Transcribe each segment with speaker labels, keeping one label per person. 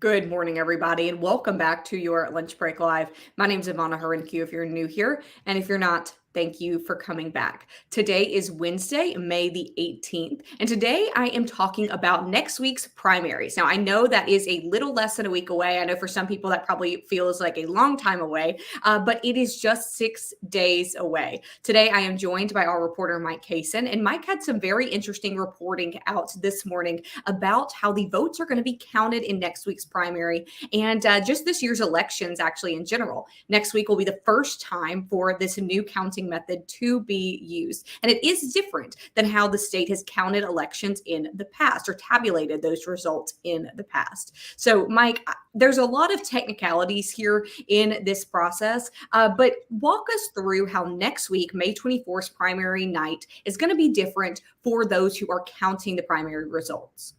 Speaker 1: Good morning, everybody, and welcome back to your Lunch Break Live. My name is Ivana Harinkyu if you're new here, and if you're not, thank you for coming back. Today is Wednesday, May the 18th, and today I am talking about next week's primaries. Now, I know that is a little less than a week away. I know for some people that probably feels like a long time away, but it is just 6 days away. Today, I am joined by our reporter, Mike Cason, and Mike had some very interesting reporting out this morning about how the votes are going to be counted in next week's primary and just this year's elections, actually, in general. Next week will be the first time for this new counting method to be used. And it is different than how the state has counted elections in the past or tabulated those results in the past. So, Mike, there's a lot of technicalities here in this process, but walk us through how next week, May 24th, primary night is going to be different for those who are counting the primary results.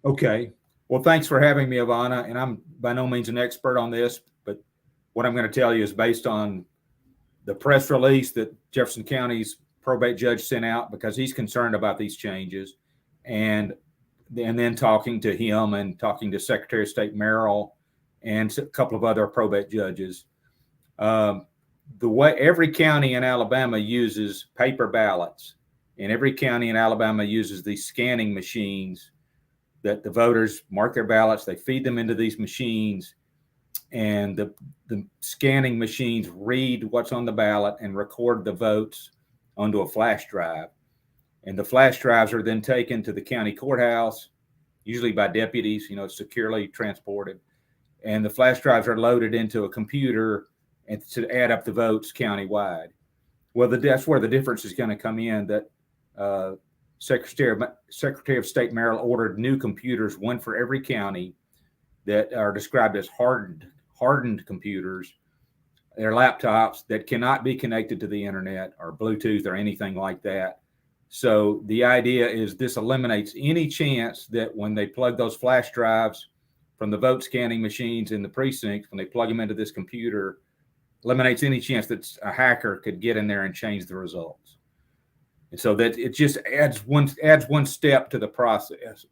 Speaker 2: Okay. Well, thanks for having me, Ivana. And I'm by no means an expert on this, but what I'm going to tell you is based on the press release that Jefferson County's probate judge sent out because he's concerned about these changes, and then talking to him and talking to Secretary of State Merrill and a couple of other probate judges. The way every county in Alabama uses paper ballots, and every county in Alabama uses these scanning machines that the voters mark their ballots, they feed them into these machines, and the scanning machines read what's on the ballot and record the votes onto a flash drive. And the flash drives are then taken to the county courthouse, usually by deputies, securely transported. And the flash drives are loaded into a computer and to add up the votes countywide. Well, that's where the difference is going to come in, that Secretary of State Merrill ordered new computers, one for every county, that are described as hardened computers. They're laptops that cannot be connected to the internet or Bluetooth or anything like that. So the idea is this eliminates any chance that when they plug those flash drives from the vote scanning machines in the precincts, when they plug them into this computer, eliminates any chance that a hacker could get in there and change the results. And so that it just adds one step to the process.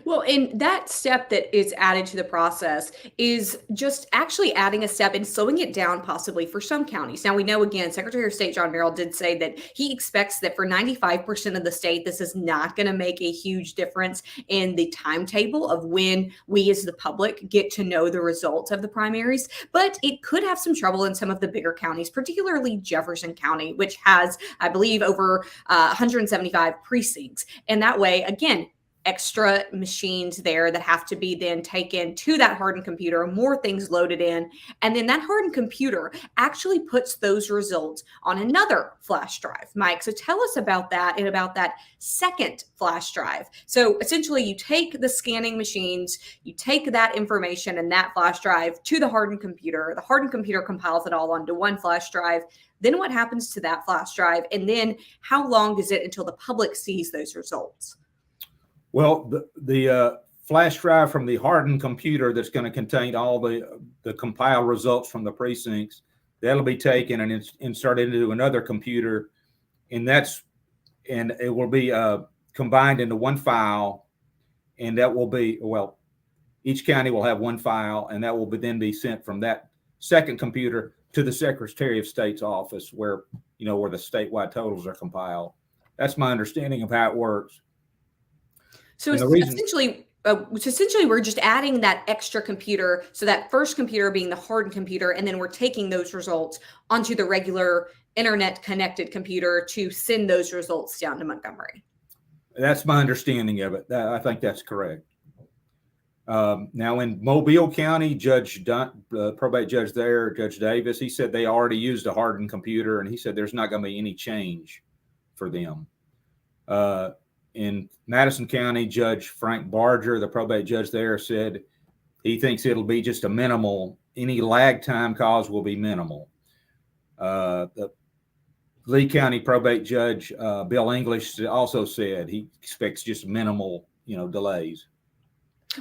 Speaker 1: Well, and that step that is added to the process is just actually adding a step and slowing it down possibly for some counties. Now, we know, again, Secretary of State John Merrill did say that he expects that for 95% of the state, this is not going to make a huge difference in the timetable of when we as the public get to know the results of the primaries. But it could have some trouble in some of the bigger counties, particularly Jefferson County, which has, I believe, over 175 precincts. And that way, again, extra machines there that have to be then taken to that hardened computer, more things loaded in. And then that hardened computer actually puts those results on another flash drive. Mike, so tell us about that and about that second flash drive. So essentially you take the scanning machines, you take that information and that flash drive to the hardened computer. The hardened computer compiles it all onto one flash drive. Then what happens to that flash drive? And then how long is it until the public sees those results?
Speaker 2: Well, the flash drive from the hardened computer that's going to contain all the compiled results from the precincts, that'll be taken and inserted into another computer, and it will be combined into one file, and that will be, well, each county will have one file, and that will then be sent from that second computer to the Secretary of State's office where the statewide totals are compiled. That's my understanding of how it works.
Speaker 1: So essentially, we're just adding that extra computer. So that first computer being the hardened computer, and then we're taking those results onto the regular internet connected computer to send those results down to Montgomery.
Speaker 2: That's my understanding of it. I think that's correct. Now in Mobile County, probate judge there, Judge Davis, he said they already used a hardened computer, and he said there's not going to be any change for them. In Madison County, Judge Frank Barger, the probate judge there, said he thinks it'll be just a minimal, any lag time caused will be minimal. The Lee County probate judge, Bill English, also said he expects just minimal, delays.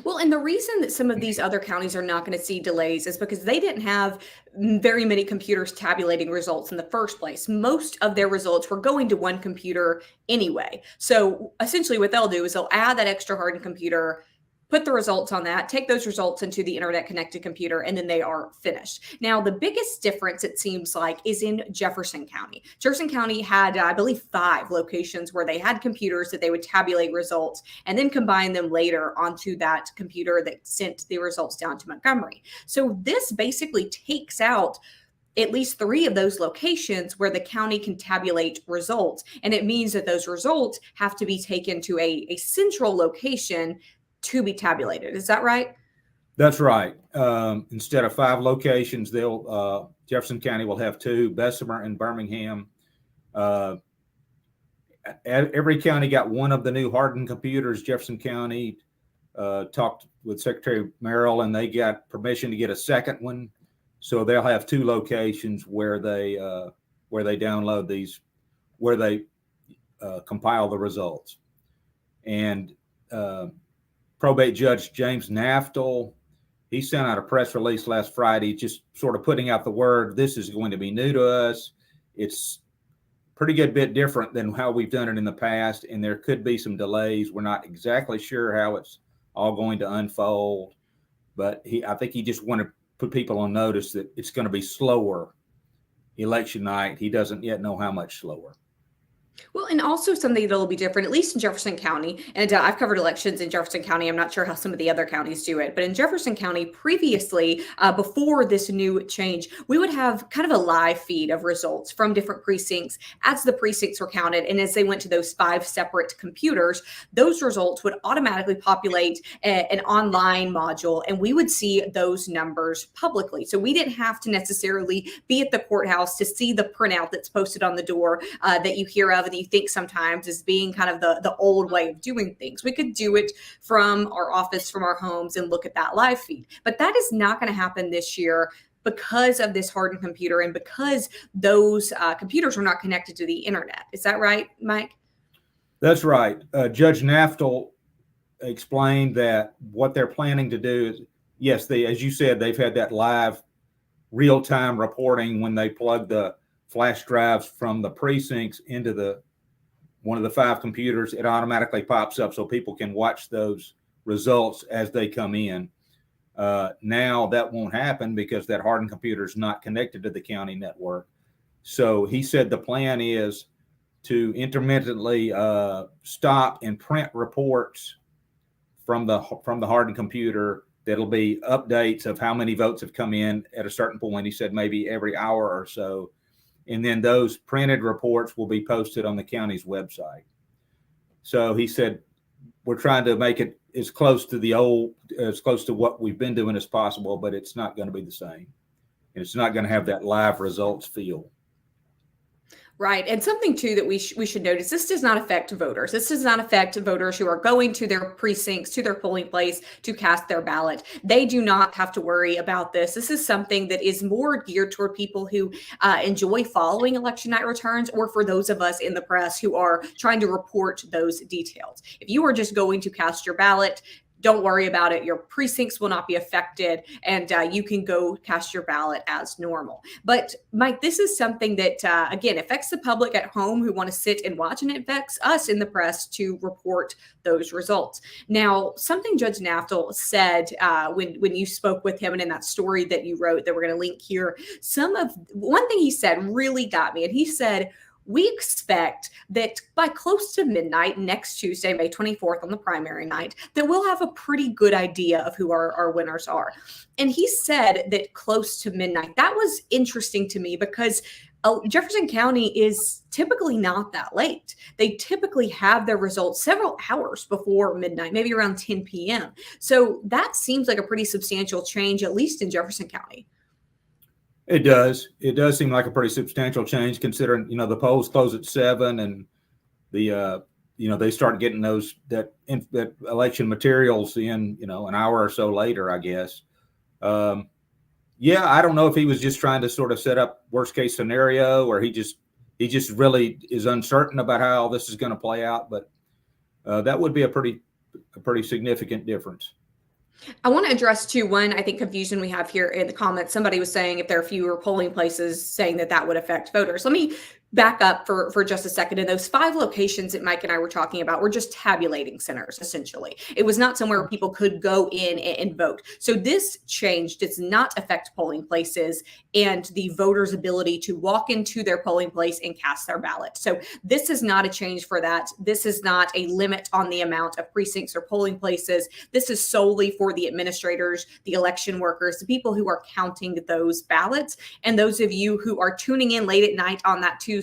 Speaker 1: Well, and the reason that some of these other counties are not going to see delays is because they didn't have very many computers tabulating results in the first place. Most of their results were going to one computer anyway. So essentially what they'll do is they'll add that extra hardened computer put the results on that, take those results into the internet connected computer, and then they are finished. Now, the biggest difference, it seems like, is in Jefferson County. Jefferson County had, I believe, 5 locations where they had computers that they would tabulate results and then combine them later onto that computer that sent the results down to Montgomery. So this basically takes out at least 3 of those locations where the county can tabulate results. And it means that those results have to be taken to a central location to be tabulated. Is that right?
Speaker 2: That's right. Instead of 5 locations, Jefferson County will have 2, Bessemer and Birmingham. Every county got one of the new hardened computers. Jefferson County talked with Secretary Merrill, and they got permission to get a second one. So they'll have 2 locations where they download these, where they compile the results. And probate judge James Naftel, he sent out a press release last Friday, just sort of putting out the word, this is going to be new to us. It's pretty good bit different than how we've done it in the past, and there could be some delays. We're not exactly sure how it's all going to unfold, but I think he just wanted to put people on notice that it's going to be slower election night. He doesn't yet know how much slower.
Speaker 1: Well, and also something that'll be different, at least in Jefferson County. And I've covered elections in Jefferson County. I'm not sure how some of the other counties do it, but in Jefferson County, previously, before this new change, we would have kind of a live feed of results from different precincts as the precincts were counted. And as they went to those 5 separate computers, those results would automatically populate an online module, and we would see those numbers publicly. So we didn't have to necessarily be at the courthouse to see the printout that's posted on the door that you hear of, that you think sometimes is being kind of the old way of doing things. We could do it from our office, from our homes, and look at that live feed. But that is not going to happen this year because of this hardened computer and because those computers are not connected to the internet. Is that right, Mike?
Speaker 2: That's right. Judge Naftel explained that what they're planning to do is, yes, as you said, they've had that live real-time reporting when they plug the flash drives from the precincts into one of the 5 computers. It automatically pops up so people can watch those results as they come in. Now that won't happen because that hardened computer is not connected to the county network. So he said the plan is to intermittently stop and print reports from the hardened computer. That'll be updates of how many votes have come in at a certain point. He said maybe every hour or so. And then those printed reports will be posted on the county's website. So he said, we're trying to make it as close to what we've been doing as possible, but it's not going to be the same. And it's not going to have that live results feel.
Speaker 1: Right. And something, too, that we should notice, this does not affect voters. This does not affect voters who are going to their precincts, to their polling place to cast their ballot. They do not have to worry about this. This is something that is more geared toward people who enjoy following election night returns, or for those of us in the press who are trying to report those details. If you are just going to cast your ballot, don't worry about it. Your precincts will not be affected, and you can go cast your ballot as normal. But Mike, this is something that, again, affects the public at home who want to sit and watch, and it affects us in the press to report those results. Now, something Judge Naftel said when you spoke with him and in that story that you wrote that we're going to link here, one thing he said really got me, and he said, we expect that by close to midnight next Tuesday, May 24th, on the primary night, that we'll have a pretty good idea of who our winners are. And he said that close to midnight. That was interesting to me because Jefferson County is typically not that late. They typically have their results several hours before midnight, maybe around 10 p.m. So that seems like a pretty substantial change, at least in Jefferson County.
Speaker 2: It does. It does seem like a pretty substantial change, considering the polls close at 7, and they start getting that election materials in an hour or so later, I guess. I don't know if he was just trying to sort of set up worst case scenario, or he just really is uncertain about how all this is going to play out. But that would be a pretty significant difference.
Speaker 1: I want to address, too, one, I think, confusion we have here in the comments. Somebody was saying if there are fewer polling places, saying that would affect voters. Let me back up for just a second. And those 5 locations that Mike and I were talking about were just tabulating centers, essentially. It was not somewhere where people could go in and vote. So this change does not affect polling places and the voters' ability to walk into their polling place and cast their ballot. So this is not a change for that. This is not a limit on the amount of precincts or polling places. This is solely for the administrators, the election workers, the people who are counting those ballots, and those of you who are tuning in late at night on that Tuesday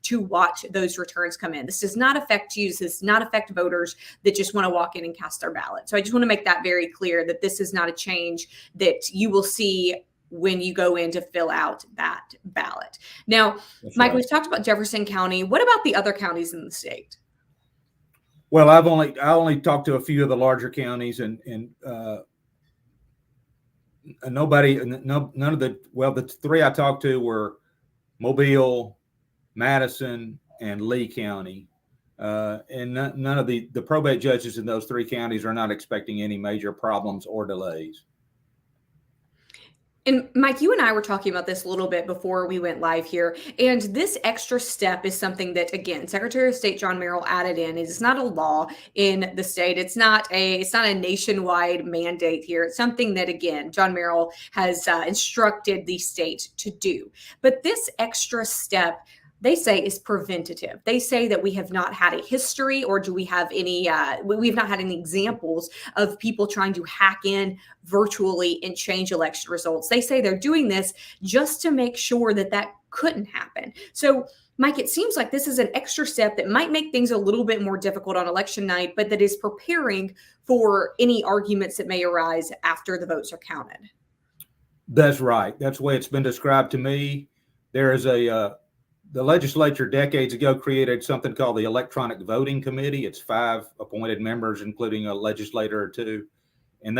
Speaker 1: to watch those returns come in. This does not affect you. This does not affect voters that just want to walk in and cast their ballot. So I just want to make that very clear that this is not a change that you will see when you go in to fill out that ballot. Now,
Speaker 2: That's
Speaker 1: Mike,
Speaker 2: right.
Speaker 1: we've talked about Jefferson County. What about the other counties in the state?
Speaker 2: Well, I only talked to a few of the larger counties, and nobody, none of the 3 I talked to were Mobile, Madison, and Lee County. And none of the probate judges in those 3 counties are not expecting any major problems or delays.
Speaker 1: And Mike, you and I were talking about this a little bit before we went live here. And this extra step is something that, again, Secretary of State John Merrill added in. It's not a law in the state. It's not a nationwide mandate here. It's something that, again, John Merrill has instructed the state to do. But this extra step, they say, is preventative. They say that we have not had a history, or do we have any, we've not had any examples of people trying to hack in virtually and change election results. They say they're doing this just to make sure that that couldn't happen. So, Mike, it seems like this is an extra step that might make things a little bit more difficult on election night, but that is preparing for any arguments that may arise after the votes are counted.
Speaker 2: That's right. That's the way it's been described to me. There is the legislature decades ago created something called the Electronic Voting Committee. It's 5 appointed members, including a legislator or 2. And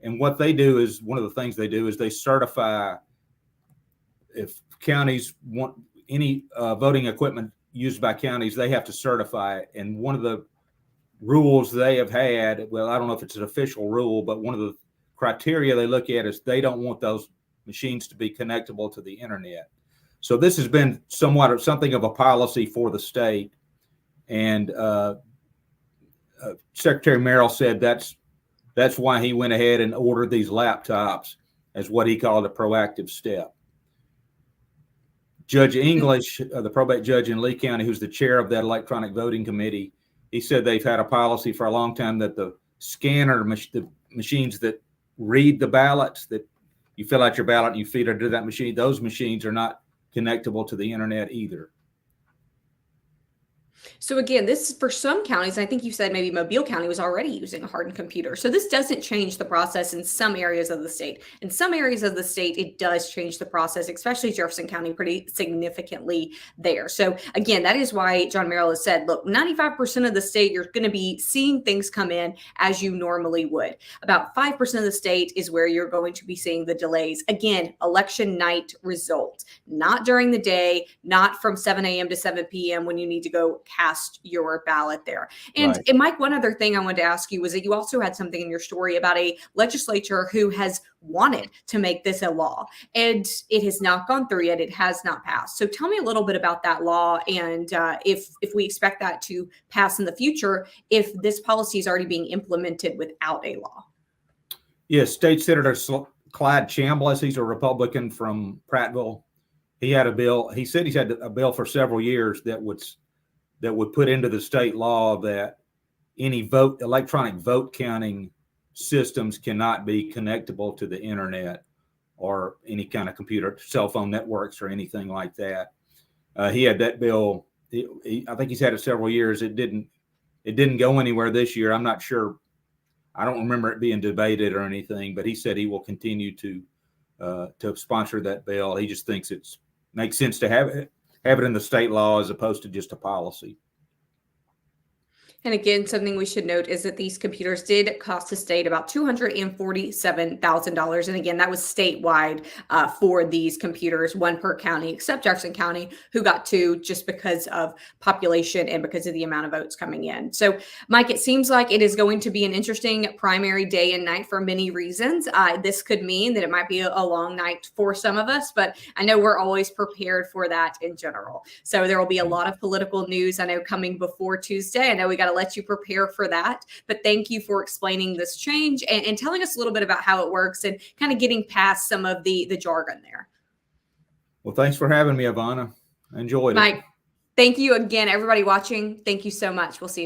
Speaker 2: and what they do is, one of the things they do is they certify if counties want any voting equipment used by counties, they have to certify it. And one of the rules they have had, well, I don't know if it's an official rule, but one of the criteria they look at is they don't want those machines to be connectable to the internet. So this has been something of a policy for the state, and Secretary Merrill said that's why he went ahead and ordered these laptops as what he called a proactive step. Judge English, the probate judge in Lee County, who's the chair of that electronic voting committee, he said they've had a policy for a long time that the the machines that read the ballots, that you fill out your ballot and you feed it to that machine, those machines are not connectable to the internet either.
Speaker 1: So again, this is for some counties. I think you said maybe Mobile County was already using a hardened computer. So this doesn't change the process in some areas of the state. In some areas of the state, it does change the process, especially Jefferson County, pretty significantly there. So again, that is why John Merrill has said, look, 95% of the state, you're going to be seeing things come in as you normally would. About 5% of the state is where you're going to be seeing the delays. Again, election night results, not during the day, not from 7 a.m. to 7 p.m. when you need to go cast your ballot there. And,
Speaker 2: Right.
Speaker 1: and Mike, one other thing I wanted to ask you was that you also had something in your story about a legislature who has wanted to make this a law, and it has not gone through yet. It has not passed. So tell me a little bit about that law, and if we expect that to pass in the future, if this policy is already being implemented without a law.
Speaker 2: Yes, State Senator Clyde Chambliss, he's a Republican from Prattville. He had a bill. He said he's had a bill for several years that would put into the state law that any electronic vote counting systems cannot be connectable to the internet or any kind of computer, cell phone networks or anything like that. He had that bill. I think he's had it several years. It didn't go anywhere this year. I'm not sure. I don't remember it being debated or anything, but he said he will continue to sponsor that bill. He just thinks it makes sense to have it in the state law as opposed to just a policy.
Speaker 1: And again, something we should note is that these computers did cost the state about $247,000. And again, that was statewide for these computers, one per county, except Jefferson County, who got two just because of population and because of the amount of votes coming in. So, Mike, it seems like it is going to be an interesting primary day and night for many reasons. This could mean that it might be a long night for some of us, but I know we're always prepared for that in general. So there will be a lot of political news, I know, coming before Tuesday. I know we got to let you prepare for that. But thank you for explaining this change and telling us a little bit about how it works and kind of getting past some of the jargon there.
Speaker 2: Well, thanks for having me, Ivana. I enjoyed it.
Speaker 1: Mike, thank you again, everybody watching. Thank you so much. We'll see you.